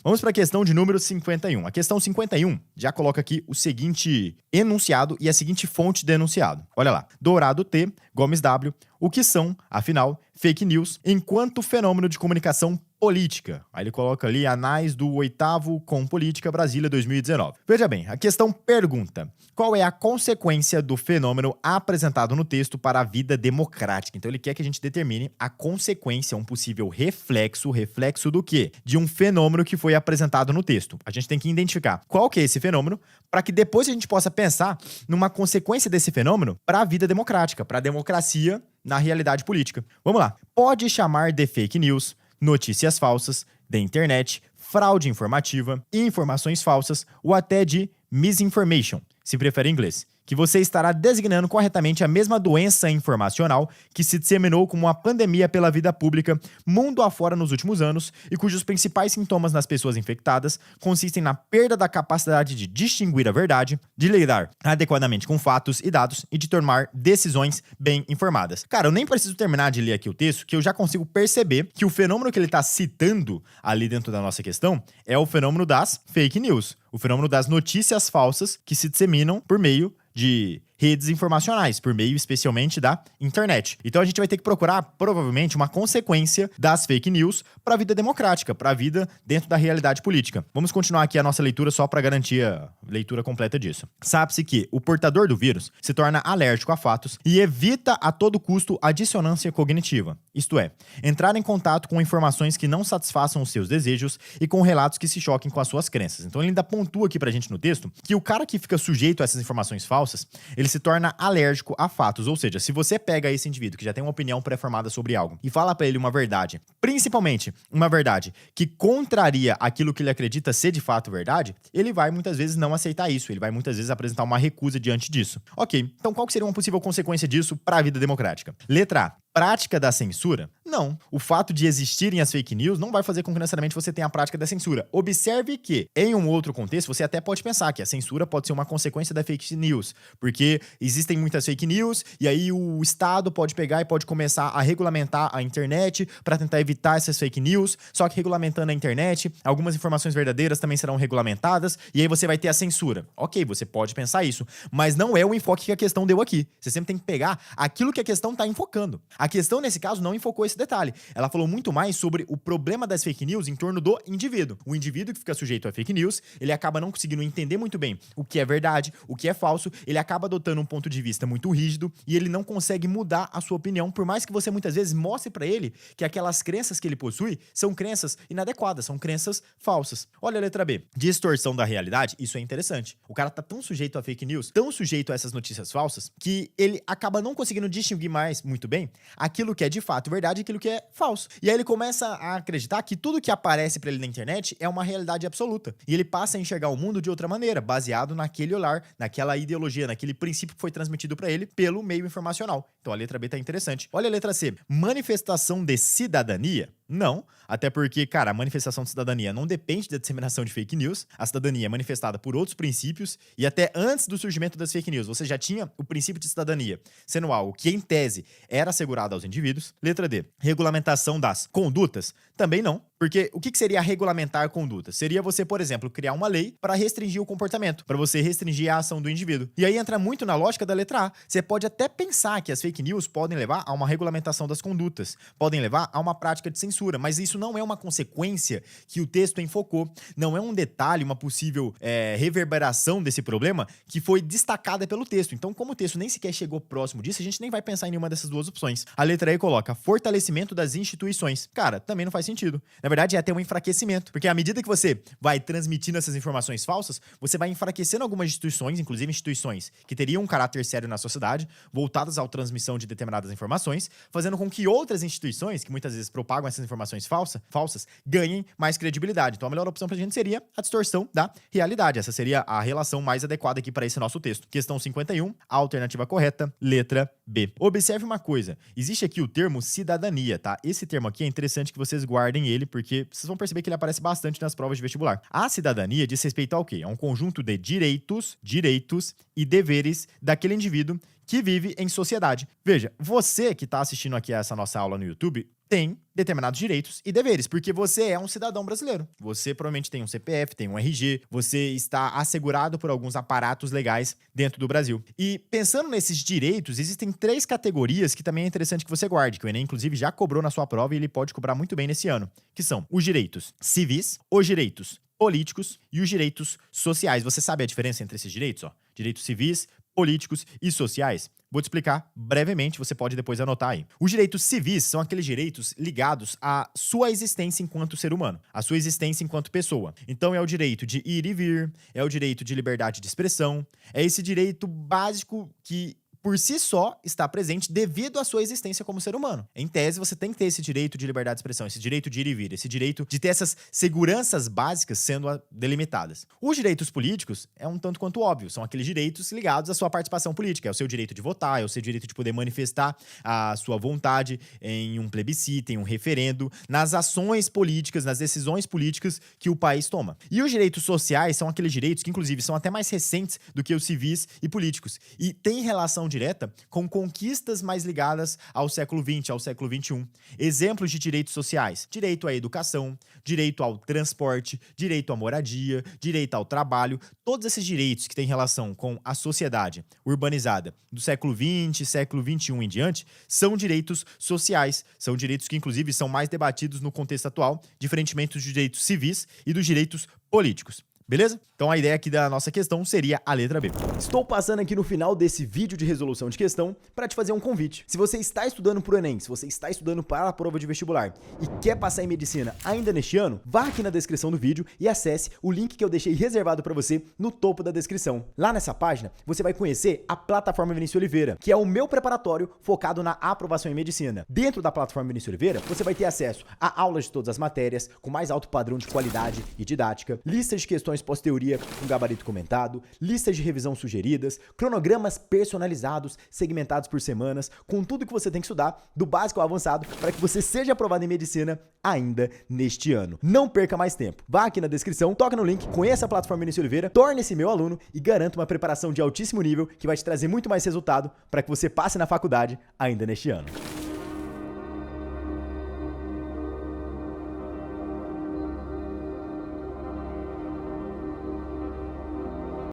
Vamos para a questão de número 51. A questão 51 já coloca aqui o seguinte enunciado e a seguinte fonte de enunciado. Olha lá. Dourado T, Gomes W, o que são, afinal, fake news enquanto fenômeno de comunicação política. Aí ele coloca ali anais do 8º Com Política Brasília 2019. Veja bem, a questão pergunta: qual é a consequência do fenômeno apresentado no texto para a vida democrática? Então ele quer que a gente determine a consequência, um possível reflexo do quê? De um fenômeno que foi apresentado no texto. A gente tem que identificar qual que é esse fenômeno para que depois a gente possa pensar numa consequência desse fenômeno para a vida democrática, para a democracia na realidade política. Vamos lá. Pode chamar de fake news, notícias falsas, de internet, fraude informativa, informações falsas ou até de misinformation, se prefere em inglês, que você estará designando corretamente a mesma doença informacional que se disseminou como uma pandemia pela vida pública mundo afora nos últimos anos e cujos principais sintomas nas pessoas infectadas consistem na perda da capacidade de distinguir a verdade, de lidar adequadamente com fatos e dados e de tomar decisões bem informadas. Cara, eu nem preciso terminar de ler aqui o texto, que eu já consigo perceber que o fenômeno que ele está citando ali dentro da nossa questão é o fenômeno das fake news, o fenômeno das notícias falsas que se disseminam por meio de redes informacionais, por meio especialmente da internet. Então a gente vai ter que procurar, provavelmente, uma consequência das fake news para a vida democrática, para a vida dentro da realidade política. Vamos continuar aqui a nossa leitura só para garantir a leitura completa disso. Sabe-se que o portador do vírus se torna alérgico a fatos e evita a todo custo a dissonância cognitiva, isto é, entrar em contato com informações que não satisfaçam os seus desejos e com relatos que se choquem com as suas crenças. Então ele ainda pontua aqui pra gente no texto que o cara que fica sujeito a essas informações falsas, ele se torna alérgico a fatos, ou seja, se você pega esse indivíduo que já tem uma opinião pré-formada sobre algo e fala pra ele uma verdade, principalmente uma verdade que contraria aquilo que ele acredita ser de fato verdade, ele vai muitas vezes não aceitar isso, ele vai muitas vezes apresentar uma recusa diante disso. Ok, então qual que seria uma possível consequência disso para a vida democrática? Letra A. Prática da censura? Não. O fato de existirem as fake news não vai fazer com que necessariamente você tenha a prática da censura. Observe que, em um outro contexto, você até pode pensar que a censura pode ser uma consequência da fake news, porque existem muitas fake news e aí o Estado pode pegar e pode começar a regulamentar a internet para tentar evitar essas fake news, só que regulamentando a internet, algumas informações verdadeiras também serão regulamentadas e aí você vai ter a censura. Ok, você pode pensar isso, mas não é o enfoque que a questão deu aqui. Você sempre tem que pegar aquilo que a questão está enfocando. A questão, nesse caso, não enfocou esse detalhe. Ela falou muito mais sobre o problema das fake news em torno do indivíduo. O indivíduo que fica sujeito a fake news, ele acaba não conseguindo entender muito bem o que é verdade, o que é falso, ele acaba adotando um ponto de vista muito rígido e ele não consegue mudar a sua opinião, por mais que você muitas vezes mostre pra ele que aquelas crenças que ele possui são crenças inadequadas, são crenças falsas. Olha a letra B. Distorção da realidade, isso é interessante. O cara tá tão sujeito a fake news, tão sujeito a essas notícias falsas, que ele acaba não conseguindo distinguir mais muito bem aquilo que é de fato verdade e aquilo que é falso. E aí ele começa a acreditar que tudo que aparece pra ele na internet é uma realidade absoluta. E ele passa a enxergar o mundo de outra maneira, baseado naquele olhar, naquela ideologia, naquele princípio que foi transmitido pra ele pelo meio informacional. Então a letra B tá interessante. Olha a letra C. Manifestação de cidadania? Não, até porque, cara, a manifestação de cidadania não depende da disseminação de fake news. A cidadania é manifestada por outros princípios e até antes do surgimento das fake news, você já tinha o princípio de cidadania, sendo algo que, em tese, era assegurado aos indivíduos. Letra D. Regulamentação das condutas? Também não, porque o que seria regulamentar condutas? Seria você, por exemplo, criar uma lei para restringir o comportamento, para você restringir a ação do indivíduo. E aí entra muito na lógica da letra A. Você pode até pensar que as fake news podem levar a uma regulamentação das condutas, podem levar a uma prática de censura, mas isso não é uma consequência que o texto enfocou, não é um detalhe, uma possível reverberação desse problema que foi destacada pelo texto. Então, como o texto nem sequer chegou próximo disso, a gente nem vai pensar em nenhuma dessas duas opções. A letra E coloca fortalecimento das instituições. Cara, também não faz sentido. Na verdade, é até um enfraquecimento, porque à medida que você vai transmitindo essas informações falsas, você vai enfraquecendo algumas instituições, inclusive instituições que teriam um caráter sério na sociedade, voltadas à transmissão de determinadas informações, fazendo com que outras instituições, que muitas vezes propagam essas informações falsas, ganhem mais credibilidade. Então a melhor opção pra gente seria a distorção da realidade. Essa seria a relação mais adequada aqui para esse nosso texto. Questão 51, a alternativa correta, letra B. Observe uma coisa, existe aqui o termo cidadania, tá? Esse termo aqui é interessante que vocês guardem ele, porque vocês vão perceber que ele aparece bastante nas provas de vestibular. A cidadania diz respeito ao quê? É um conjunto de direitos e deveres daquele indivíduo que vive em sociedade. Veja, você que está assistindo aqui a essa nossa aula no YouTube, tem determinados direitos e deveres, porque você é um cidadão brasileiro. Você provavelmente tem um CPF, tem um RG, você está assegurado por alguns aparatos legais dentro do Brasil. E pensando nesses direitos, existem 3 categorias que também é interessante que você guarde, que o Enem, inclusive, já cobrou na sua prova e ele pode cobrar muito bem nesse ano, que são os direitos civis, os direitos políticos e os direitos sociais. Você sabe a diferença entre esses direitos? Direitos civis, políticos e sociais? Vou te explicar brevemente, você pode depois anotar aí. Os direitos civis são aqueles direitos ligados à sua existência enquanto ser humano, à sua existência enquanto pessoa. Então é o direito de ir e vir, é o direito de liberdade de expressão, é esse direito básico que por si só está presente devido à sua existência como ser humano. Em tese, você tem que ter esse direito de liberdade de expressão, esse direito de ir e vir, esse direito de ter essas seguranças básicas sendo delimitadas. Os direitos políticos é um tanto quanto óbvio, são aqueles direitos ligados à sua participação política, é o seu direito de votar, é o seu direito de poder manifestar a sua vontade em um plebiscito, em um referendo, nas ações políticas, nas decisões políticas que o país toma. E os direitos sociais são aqueles direitos que, inclusive, são até mais recentes do que os civis e políticos, e têm relação direta com conquistas mais ligadas ao século XX, ao século XXI. Exemplos de direitos sociais: direito à educação, direito ao transporte, direito à moradia, direito ao trabalho. Todos esses direitos que têm relação com a sociedade urbanizada do século XX, século XXI em diante, são direitos sociais. São direitos que, inclusive, são mais debatidos no contexto atual, diferentemente dos direitos civis e dos direitos políticos. Beleza? Então a ideia aqui da nossa questão seria a letra B. Estou passando aqui no final desse vídeo de resolução de questão para te fazer um convite. Se você está estudando para o Enem, se você está estudando para a prova de vestibular e quer passar em medicina ainda neste ano, vá aqui na descrição do vídeo e acesse o link que eu deixei reservado para você no topo da descrição. Lá nessa página, você vai conhecer a plataforma Vinícius Oliveira, que é o meu preparatório focado na aprovação em medicina. Dentro da plataforma Vinícius Oliveira, você vai ter acesso a aulas de todas as matérias, com mais alto padrão de qualidade e didática, listas de questões pós-teoria com gabarito comentado, listas de revisão sugeridas, cronogramas personalizados, segmentados por semanas, com tudo que você tem que estudar, do básico ao avançado, para que você seja aprovado em medicina ainda neste ano. Não perca mais tempo. Vá aqui na descrição, toca no link, conheça a plataforma Vinícius Oliveira, torne-se meu aluno e garanta uma preparação de altíssimo nível que vai te trazer muito mais resultado para que você passe na faculdade ainda neste ano.